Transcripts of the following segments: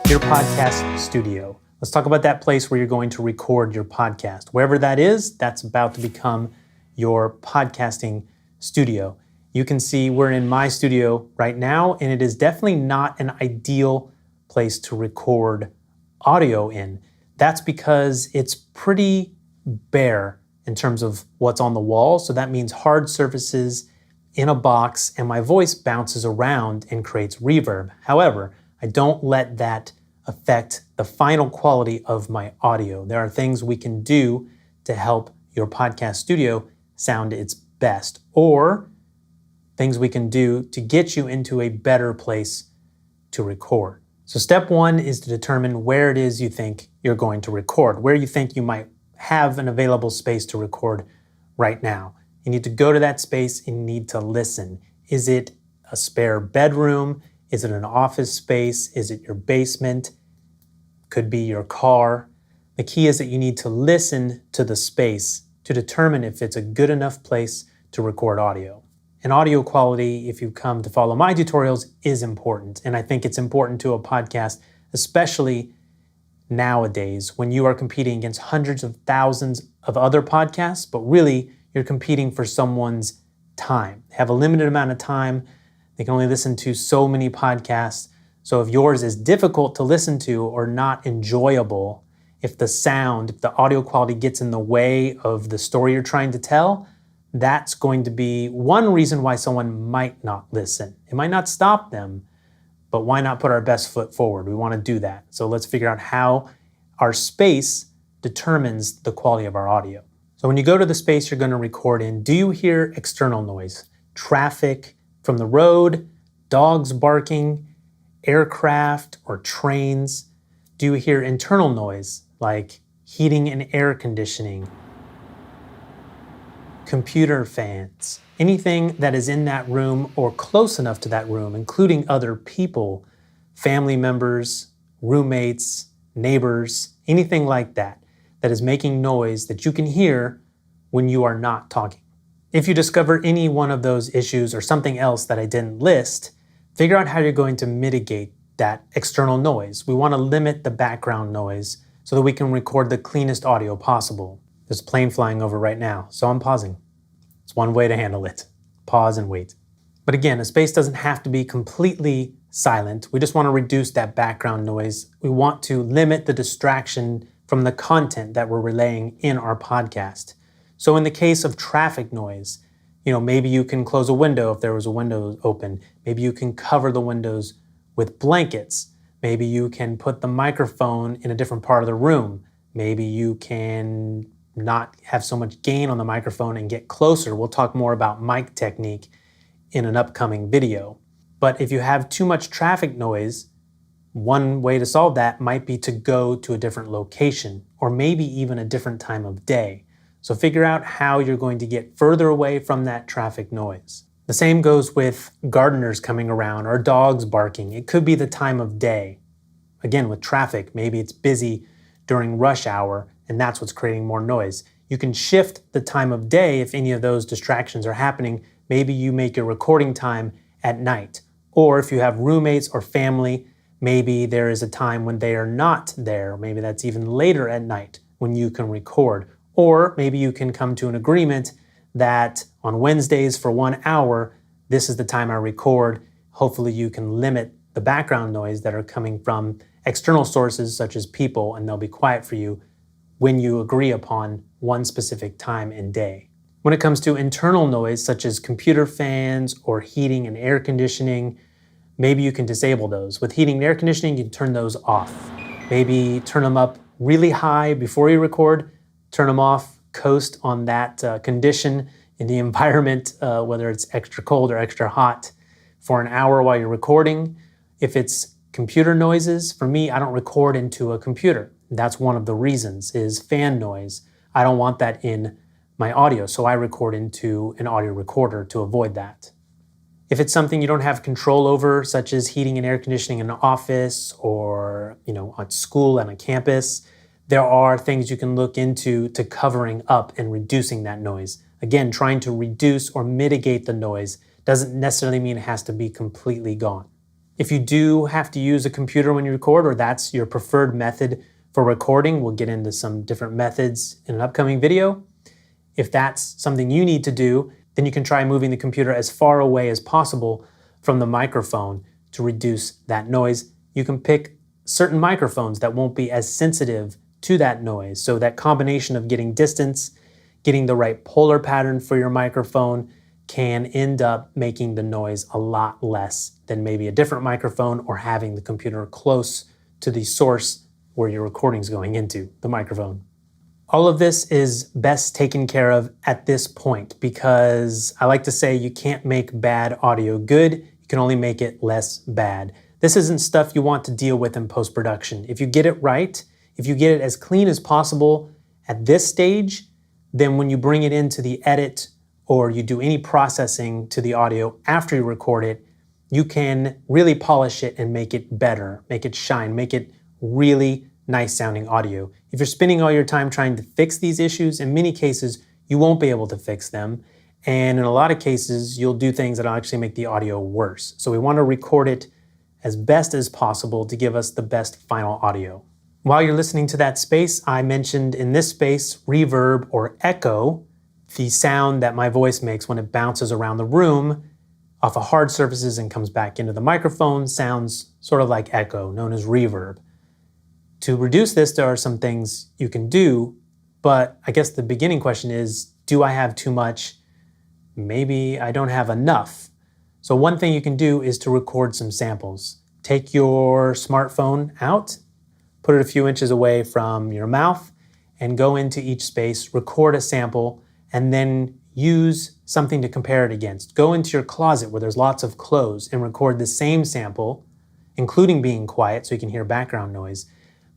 your podcast studio. Let's talk about that place where you're going to record your podcast. Wherever that is, that's about to become your podcasting studio. You can see we're in my studio right now, and it is definitely not an ideal place to record audio in. That's because it's pretty bare in terms of what's on the wall. So that means hard surfaces in a box, and my voice bounces around and creates reverb. However, I don't let that affect the final quality of my audio. There are things we can do to help your podcast studio sound its best, or things we can do to get you into a better place to record. So step one is to determine where it is you think you're going to record, where you think you might have an available space to record right now. You need to go to that space and you need to listen. Is it a spare bedroom? Is it an office space? Is it your basement? Could be your car. The key is that you need to listen to the space to determine if it's a good enough place to record audio. And audio quality, if you come to follow my tutorials, is important. And I think it's important to a podcast, especially nowadays when you are competing against hundreds of thousands of other podcasts, but really you're competing for someone's time. They have a limited amount of time. They can only listen to so many podcasts. So if yours is difficult to listen to or not enjoyable, if the audio quality gets in the way of the story you're trying to tell, that's going to be one reason why someone might not listen. It might not stop them, but why not put our best foot forward? We want to do that. So let's figure out how our space determines the quality of our audio. So when you go to the space you're going to record in, do you hear external noise? Traffic from the road, dogs barking, aircraft or trains? Do you hear internal noise like heating and air conditioning, computer fans, anything that is in that room or close enough to that room, including other people, family members, roommates, neighbors, anything like that, that is making noise that you can hear when you are not talking. If you discover any one of those issues or something else that I didn't list, figure out how you're going to mitigate that external noise. We want to limit the background noise so that we can record the cleanest audio possible. There's a plane flying over right now, so I'm pausing. It's one way to handle it. Pause and wait. But again, a space doesn't have to be completely silent. We just want to reduce that background noise. We want to limit the distraction from the content that we're relaying in our podcast. So in the case of traffic noise, maybe you can close a window if there was a window open. Maybe you can cover the windows with blankets. Maybe you can put the microphone in a different part of the room. Maybe you can not have so much gain on the microphone and get closer. We'll talk more about mic technique in an upcoming video. But if you have too much traffic noise, one way to solve that might be to go to a different location or maybe even a different time of day. So figure out how you're going to get further away from that traffic noise. The same goes with gardeners coming around or dogs barking. It could be the time of day. Again, with traffic, maybe it's busy during rush hour and that's what's creating more noise. You can shift the time of day if any of those distractions are happening. Maybe you make your recording time at night. Or if you have roommates or family, maybe there is a time when they are not there. Maybe that's even later at night when you can record. Or maybe you can come to an agreement that on Wednesdays for 1 hour, this is the time I record. Hopefully you can limit the background noise that are coming from external sources such as people, and they'll be quiet for you when you agree upon one specific time and day. When it comes to internal noise, such as computer fans or heating and air conditioning, maybe you can disable those. With heating and air conditioning, you can turn those off. Maybe turn them up really high before you record, turn them off, coast on that condition in the environment, whether it's extra cold or extra hot, for an hour while you're recording. If it's computer noises, for me, I don't record into a computer. That's one of the reasons, is fan noise. I don't want that in my audio, so I record into an audio recorder to avoid that. If it's something you don't have control over, such as heating and air conditioning in an office or at school and on campus, there are things you can look into to covering up and reducing that noise. Again, trying to reduce or mitigate the noise doesn't necessarily mean it has to be completely gone. If you do have to use a computer when you record, or that's your preferred method for recording, we'll get into some different methods in an upcoming video. If that's something you need to do, then you can try moving the computer as far away as possible from the microphone to reduce that noise. You can pick certain microphones that won't be as sensitive to that noise. So that combination of getting distance, getting the right polar pattern for your microphone can end up making the noise a lot less than maybe a different microphone or having the computer close to the source where your recording is going into, the microphone. All of this is best taken care of at this point because I like to say you can't make bad audio good, you can only make it less bad. This isn't stuff you want to deal with in post-production. If you get it right, if you get it as clean as possible at this stage, then when you bring it into the edit or you do any processing to the audio after you record it, you can really polish it and make it better, make it shine, make it really nice sounding audio. If you're spending all your time trying to fix these issues, in many cases, you won't be able to fix them. And in a lot of cases, you'll do things that'll actually make the audio worse. So we want to record it as best as possible to give us the best final audio. While you're listening to that space, I mentioned in this space, reverb or echo, the sound that my voice makes when it bounces around the room off of hard surfaces and comes back into the microphone sounds sort of like echo, known as reverb. To reduce this, there are some things you can do, but I guess the beginning question is, do I have too much? Maybe I don't have enough. So one thing you can do is to record some samples. Take your smartphone out, put it a few inches away from your mouth, and go into each space, record a sample, and then use something to compare it against. Go into your closet where there's lots of clothes and record the same sample, including being quiet so you can hear background noise.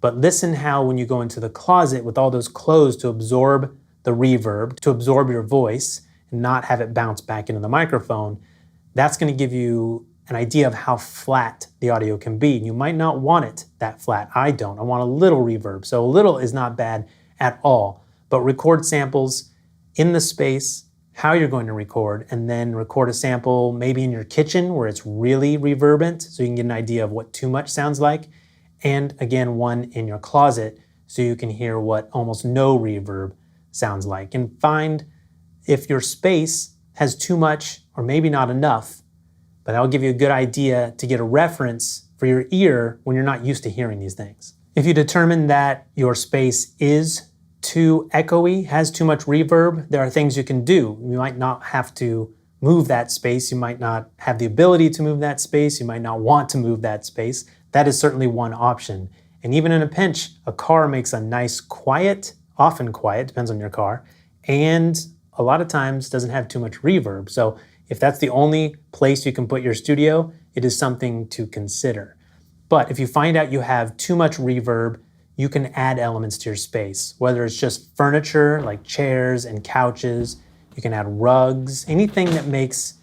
But listen how when you go into the closet with all those clothes to absorb the reverb, to absorb your voice, and not have it bounce back into the microphone, that's going to give you an idea of how flat the audio can be. You might not want it that flat. I don't. I want a little reverb. So a little is not bad at all. But record samples in the space, how you're going to record, and then record a sample maybe in your kitchen where it's really reverberant so you can get an idea of what too much sounds like. And again, one in your closet so you can hear what almost no reverb sounds like. And find if your space has too much or maybe not enough, but that'll give you a good idea to get a reference for your ear when you're not used to hearing these things. If you determine that your space is too echoey, has too much reverb, there are things you can do. You might not have to move that space. You might not have the ability to move that space. You might not want to move that space. That is certainly one option. And even in a pinch, a car makes a nice quiet, often quiet, depends on your car, and a lot of times doesn't have too much reverb. So if that's the only place you can put your studio, it is something to consider. But if you find out you have too much reverb, you can add elements to your space, whether it's just furniture like chairs and couches, you can add rugs, anything that makes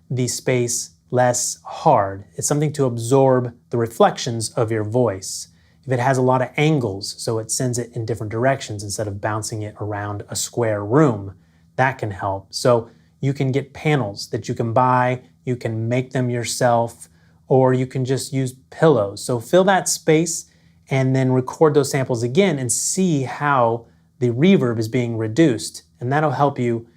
the space less hard. It's something to absorb the reflections of your voice. If it has a lot of angles, so it sends it in different directions instead of bouncing it around a square room, that can help. So you can get panels that you can buy, you can make them yourself, or you can just use pillows. So fill that space and then record those samples again and see how the reverb is being reduced. And that'll help you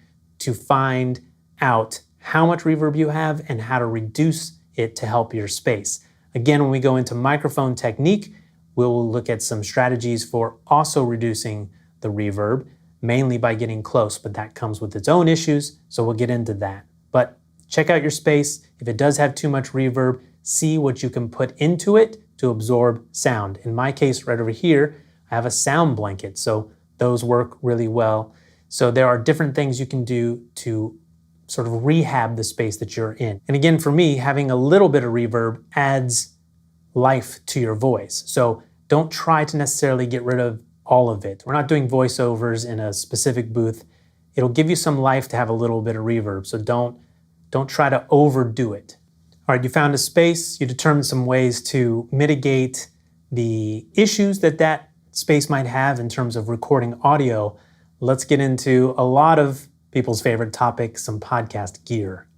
to find out how much reverb you have and how to reduce it to help your space. Again, when we go into microphone technique, we'll look at some strategies for also reducing the reverb, mainly by getting close, but that comes with its own issues, so we'll get into that. But check out your space. If it does have too much reverb, see what you can put into it to absorb sound. In my case, right over here, I have a sound blanket, so those work really well. So there are different things you can do to sort of rehab the space that you're in. And again, for me, having a little bit of reverb adds life to your voice. So don't try to necessarily get rid of all of it. We're not doing voiceovers in a specific booth. It'll give you some life to have a little bit of reverb, so don't try to overdo it. All right, you found a space, you determined some ways to mitigate the issues that space might have in terms of recording audio. Let's get into a lot of people's favorite topic, some podcast gear.